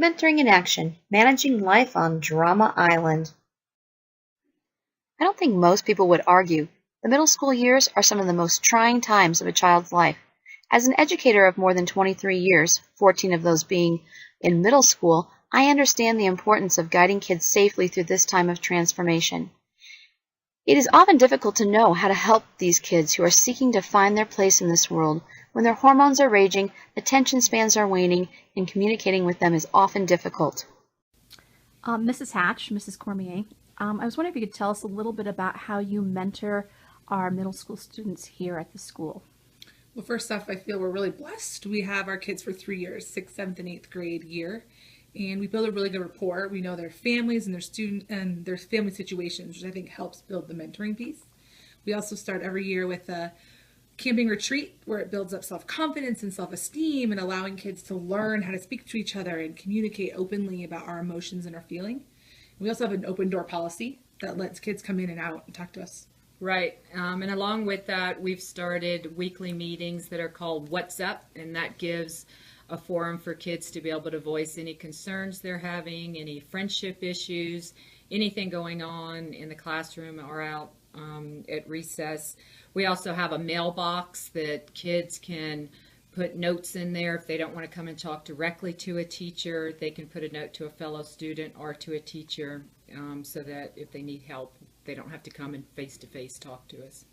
Mentoring in Action, Managing Life on Drama Island. I don't think most people would argue the middle school years are some of the most trying times of a child's life. As an educator of more than 23 years, 14 of those being in middle school, I understand the importance of guiding kids safely through this time of transformation. It is often difficult to know how to help these kids who are seeking to find their place in this world when their hormones are raging, attention spans are waning, and communicating with them is often difficult. Mrs. Hatch, Mrs. Cormier, I was wondering if you could tell us a little bit about how you mentor our middle school students here at the school. Well, first off, I feel we're really blessed. We have our kids for 3 years, 6th, 7th, and 8th grade year, and we build a really good rapport. We know their families and their family situations, which I think helps build the mentoring piece. We also start every year with a camping retreat where it builds up self-confidence and self-esteem and allowing kids to learn how to speak to each other and communicate openly about our emotions and our feeling. We also have an open door policy that lets kids come in and out and talk to us. Right, and along with that, we've started weekly meetings that are called What's Up, and that gives a forum for kids to be able to voice any concerns they're having, any friendship issues, anything going on in the classroom or out at recess. We also have a mailbox that kids can put notes in there. If they don't want to come and talk directly to a teacher, they can put a note to a fellow student or to a teacher so that if they need help, they don't have to come and face-to-face talk to us.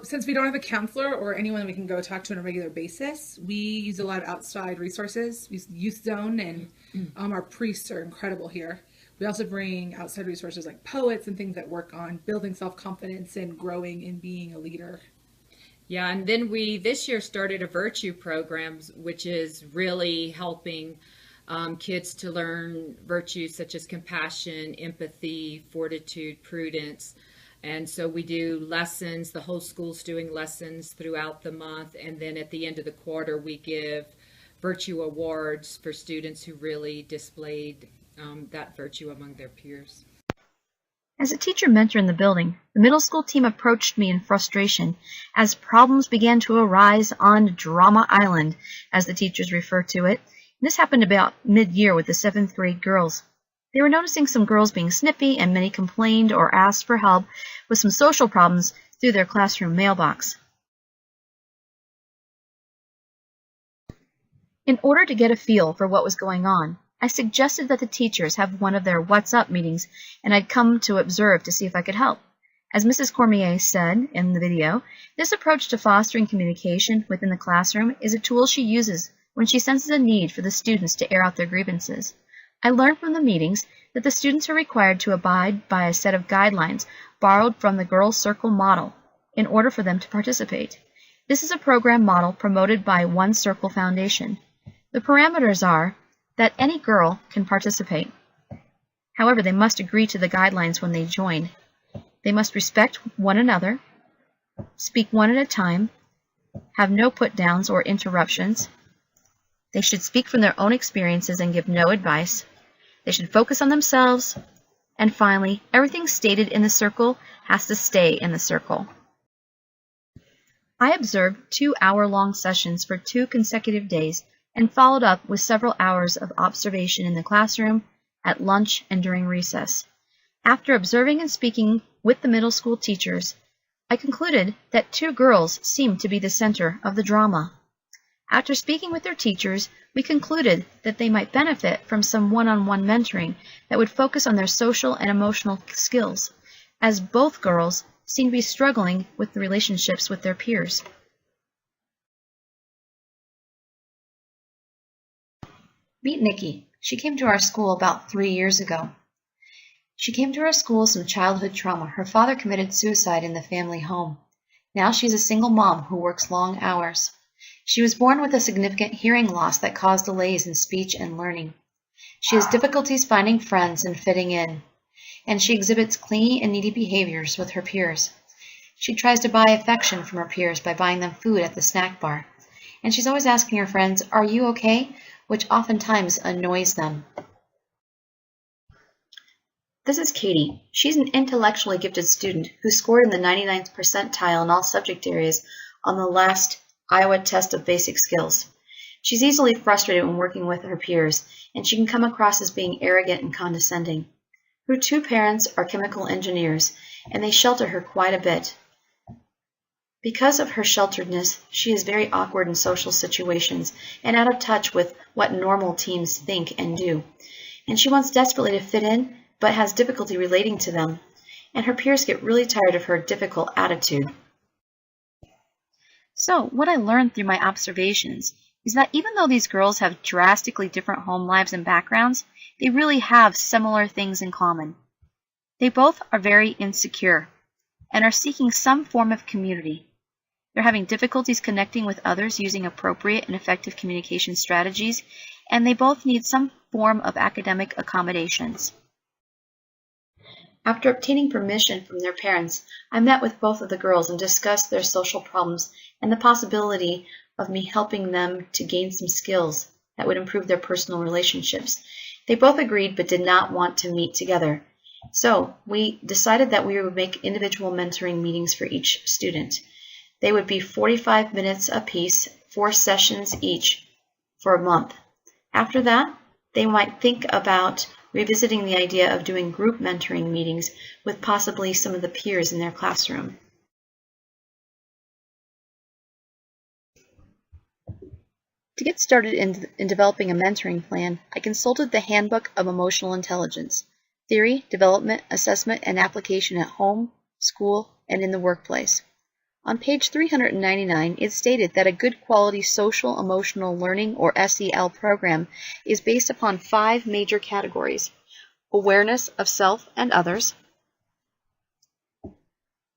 Since we don't have a counselor or anyone we can go talk to on a regular basis, we use a lot of outside resources. We use Youth Zone, and our priests are incredible here. We also bring outside resources like poets and things that work on building self-confidence and growing and being a leader. Yeah, and then we this year started a virtue program, which is really helping kids to learn virtues such as compassion, empathy, fortitude, prudence. And so we do lessons, the whole school's doing lessons throughout the month, and then at the end of the quarter we give virtue awards for students who really displayed that virtue among their peers. As a teacher mentor in the building, the middle school team approached me in frustration as problems began to arise on Drama Island, as the teachers refer to it. This happened about mid-year with the 7th grade girls. They were noticing some girls being snippy, and many complained or asked for help with some social problems through their classroom mailbox. In order to get a feel for what was going on, I suggested that the teachers have one of their What's Up meetings, and I'd come to observe to see if I could help. As Mrs. Cormier said in the video, this approach to fostering communication within the classroom is a tool she uses when she senses a need for the students to air out their grievances. I learned from the meetings that the students are required to abide by a set of guidelines borrowed from the Girls Circle model in order for them to participate. This is a program model promoted by One Circle Foundation. The parameters are that any girl can participate. However, they must agree to the guidelines when they join. They must respect one another, speak one at a time, have no put-downs or interruptions. They should speak from their own experiences and give no advice. They should focus on themselves. And finally, everything stated in the circle has to stay in the circle. I observed 2-hour-long sessions for 2 consecutive days and followed up with several hours of observation in the classroom, at lunch, and during recess. After observing and speaking with the middle school teachers, I concluded that 2 girls seemed to be the center of the drama. After speaking with their teachers, we concluded that they might benefit from some one-on-one mentoring that would focus on their social and emotional skills, as both girls seemed to be struggling with the relationships with their peers. Meet Nikki. She came to our school about 3 years ago. She came to our school with some childhood trauma. Her father committed suicide in the family home. Now she's a single mom who works long hours. She was born with a significant hearing loss that caused delays in speech and learning. She has difficulties finding friends and fitting in, and she exhibits clingy and needy behaviors with her peers. She tries to buy affection from her peers by buying them food at the snack bar, and she's always asking her friends, "Are you okay?" which oftentimes annoys them. This is Katie. She's an intellectually gifted student who scored in the 99th percentile in all subject areas on the last Iowa Test of Basic Skills. She's easily frustrated when working with her peers, and she can come across as being arrogant and condescending. Her two parents are chemical engineers, and they shelter her quite a bit. Because of her shelteredness, she is very awkward in social situations and out of touch with what normal teens think and do. And she wants desperately to fit in, but has difficulty relating to them. And her peers get really tired of her difficult attitude. So, what I learned through my observations is that even though these girls have drastically different home lives and backgrounds, they really have similar things in common. They both are very insecure and are seeking some form of community. They're having difficulties connecting with others using appropriate and effective communication strategies, and they both need some form of academic accommodations. After obtaining permission from their parents, I met with both of the girls and discussed their social problems and the possibility of me helping them to gain some skills that would improve their personal relationships. They both agreed but did not want to meet together. So we decided that we would make individual mentoring meetings for each student. They would be 45 minutes apiece, 4 sessions each for a month. After that, they might think about revisiting the idea of doing group mentoring meetings with possibly some of the peers in their classroom. To get started in developing a mentoring plan, I consulted the Handbook of Emotional Intelligence, Theory, Development, Assessment, and Application at Home, School, and in the Workplace. On page 399, it stated that a good quality social emotional learning or SEL program is based upon 5 major categories: awareness of self and others,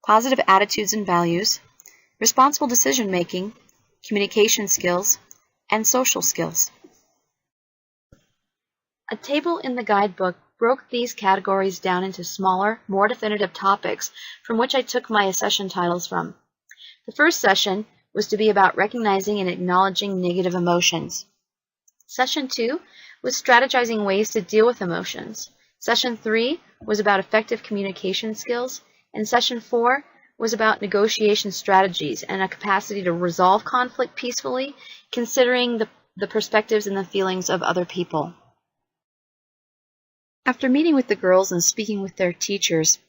positive attitudes and values, responsible decision making, communication skills, and social skills. A table in the guidebook broke these categories down into smaller, more definitive topics from which I took my session titles from. The first session was to be about recognizing and acknowledging negative emotions. Session 2 was strategizing ways to deal with emotions. Session 3 was about effective communication skills, and Session 4 was about negotiation strategies and a capacity to resolve conflict peacefully, considering the perspectives and the feelings of other people. After meeting with the girls and speaking with their teachers,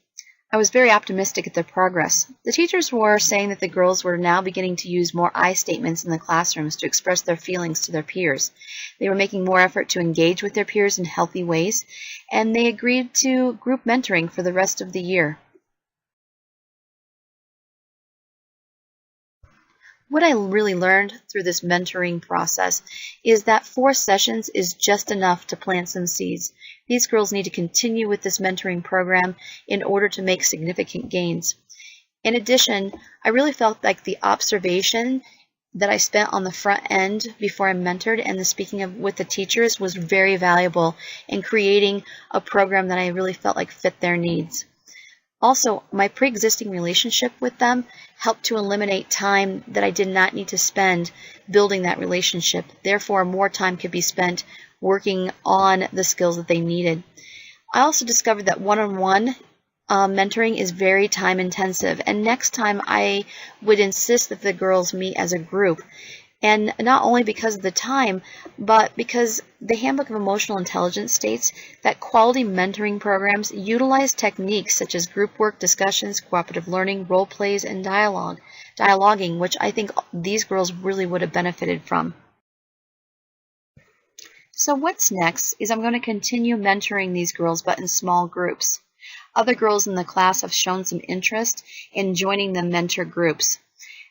I was very optimistic at their progress. The teachers were saying that the girls were now beginning to use more I statements in the classrooms to express their feelings to their peers. They were making more effort to engage with their peers in healthy ways, and they agreed to group mentoring for the rest of the year. What I really learned through this mentoring process is that 4 sessions is just enough to plant some seeds. These girls need to continue with this mentoring program in order to make significant gains. In addition, I really felt like the observation that I spent on the front end before I mentored and the speaking with the teachers was very valuable in creating a program that I really felt like fit their needs. Also, my pre-existing relationship with them helped to eliminate time that I did not need to spend building that relationship. Therefore, more time could be spent working on the skills that they needed. I also discovered that one-on-one mentoring is very time intensive, and next time I would insist that the girls meet as a group. And not only because of the time, but because the Handbook of Emotional Intelligence states that quality mentoring programs utilize techniques such as group work, discussions, cooperative learning, role plays, and dialoguing, which I think these girls really would have benefited from. So what's next is I'm going to continue mentoring these girls, but in small groups. Other girls in the class have shown some interest in joining the mentor groups.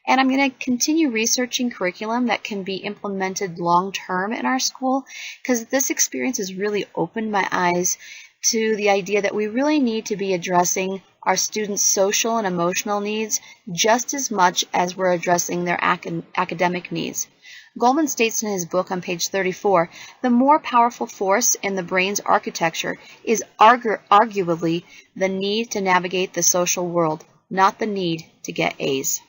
And I'm going to continue researching curriculum that can be implemented long-term in our school, because this experience has really opened my eyes to the idea that we really need to be addressing our students' social and emotional needs just as much as we're addressing their academic needs. Goldman states in his book on page 34, the more powerful force in the brain's architecture is arguably the need to navigate the social world, not the need to get A's.